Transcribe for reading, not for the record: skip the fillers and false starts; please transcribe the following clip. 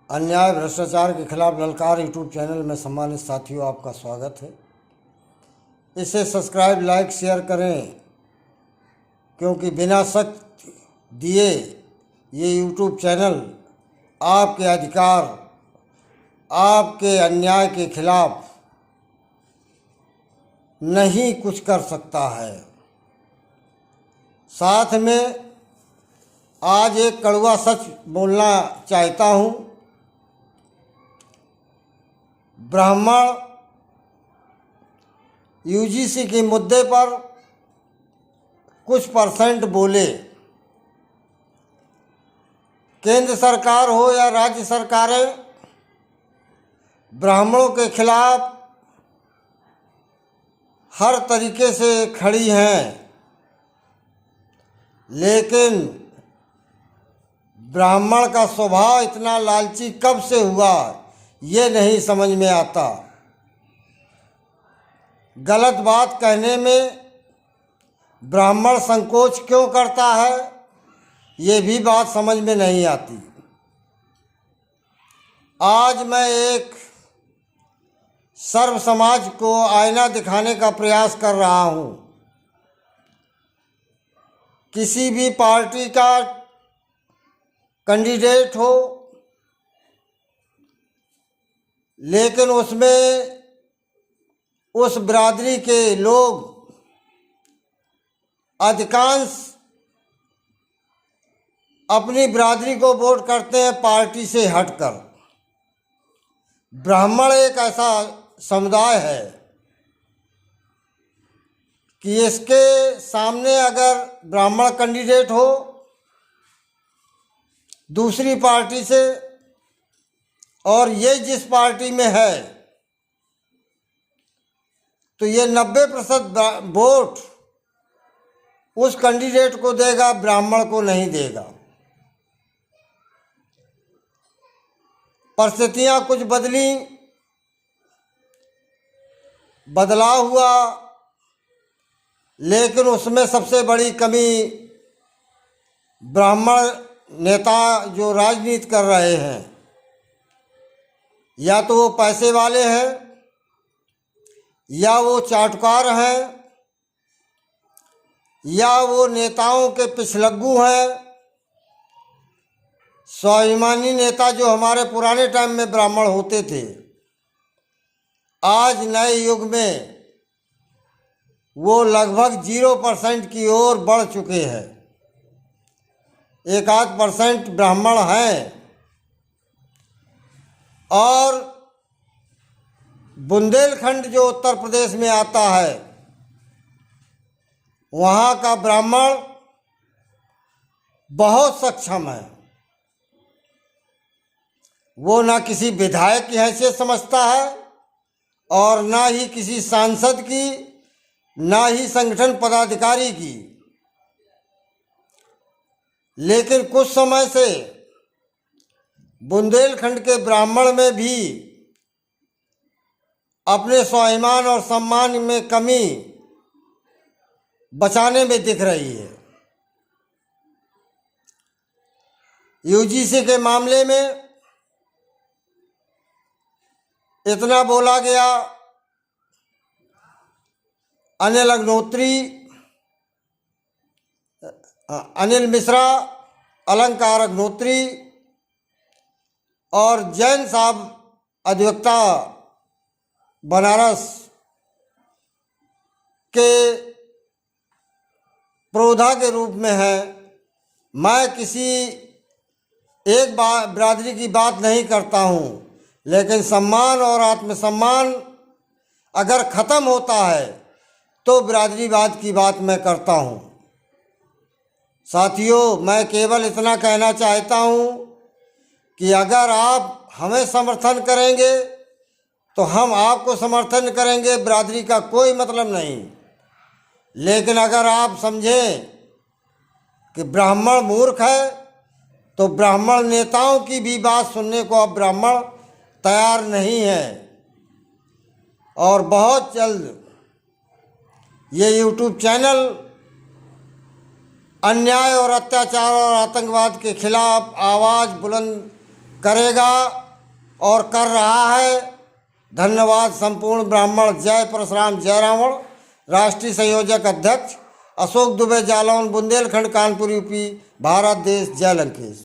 अन्याय भ्रष्टाचार के खिलाफ ललकार यूट्यूब चैनल में सम्मानित साथियों आपका स्वागत है। इसे सब्सक्राइब लाइक शेयर करें, क्योंकि बिना सख्त दिए ये यूट्यूब चैनल आपके अधिकार, आपके अन्याय के खिलाफ नहीं कुछ कर सकता है। साथ में आज एक कड़वा सच बोलना चाहता हूँ। ब्राह्मण यूजीसी के मुद्दे पर कुछ परसेंट बोले, केंद्र सरकार हो या राज्य सरकारें ब्राह्मणों के खिलाफ हर तरीके से खड़ी हैं, लेकिन ब्राह्मण का स्वभाव इतना लालची कब से हुआ ये नहीं समझ में आता। गलत बात कहने में ब्राह्मण संकोच क्यों करता है ये भी बात समझ में नहीं आती। आज मैं एक सर्व समाज को आईना दिखाने का प्रयास कर रहा हूँ। किसी भी पार्टी का कैंडिडेट हो, लेकिन उसमें उस बिरादरी के लोग अधिकांश अपनी बिरादरी को वोट करते हैं पार्टी से हटकर। ब्राह्मण एक ऐसा समुदाय है कि इसके सामने अगर ब्राह्मण कैंडिडेट हो दूसरी पार्टी से, और ये जिस पार्टी में है, तो ये 90% वोट उस कैंडिडेट को देगा, ब्राह्मण को नहीं देगा। परिस्थितियां कुछ बदली, बदलाव हुआ, लेकिन उसमें सबसे बड़ी कमी ब्राह्मण नेता जो राजनीति कर रहे हैं, या तो वो पैसे वाले हैं या वो चाटुकार हैं या वो नेताओं के पिछलग्गू हैं। स्वाभिमानी नेता जो हमारे पुराने टाइम में ब्राह्मण होते थे, आज नए युग में वो लगभग 0% की ओर बढ़ चुके हैं। 1-8% ब्राह्मण हैं। और बुंदेलखंड जो उत्तर प्रदेश में आता है, वहाँ का ब्राह्मण बहुत सक्षम है। वो ना किसी विधायक की हैसियत समझता है और ना ही किसी सांसद की, ना ही संगठन पदाधिकारी की। लेकिन कुछ समय से बुंदेलखंड के ब्राह्मण में भी अपने स्वाभिमान और सम्मान में कमी बचाने में दिख रही है। यूजीसी के मामले में इतना बोला गया, अनिल मिश्रा, अलंकार अग्नोत्री और जैन साहब अधिवक्ता बनारस के प्रोधा के रूप में है। मैं किसी एक बिरादरी की बात नहीं करता हूँ, लेकिन सम्मान और आत्मसम्मान अगर ख़त्म होता है तो बिरादरीवाद की बात मैं करता हूँ। साथियों, मैं केवल इतना कहना चाहता हूँ कि अगर आप हमें समर्थन करेंगे तो हम आपको समर्थन करेंगे, बिरादरी का कोई मतलब नहीं। लेकिन अगर आप समझें कि ब्राह्मण मूर्ख है तो ब्राह्मण नेताओं की भी बात सुनने को अब ब्राह्मण तैयार नहीं है। और बहुत जल्द ये यूट्यूब चैनल अन्याय और अत्याचार और आतंकवाद के खिलाफ आवाज़ बुलंद करेगा और कर रहा है। धन्यवाद। संपूर्ण ब्राह्मण। जय परशुराम जय रावण। राष्ट्रीय संयोजक अध्यक्ष अशोक दुबे, जालौन, बुंदेलखंड, कानपुर, यूपी, भारत देश। जय लंकेश।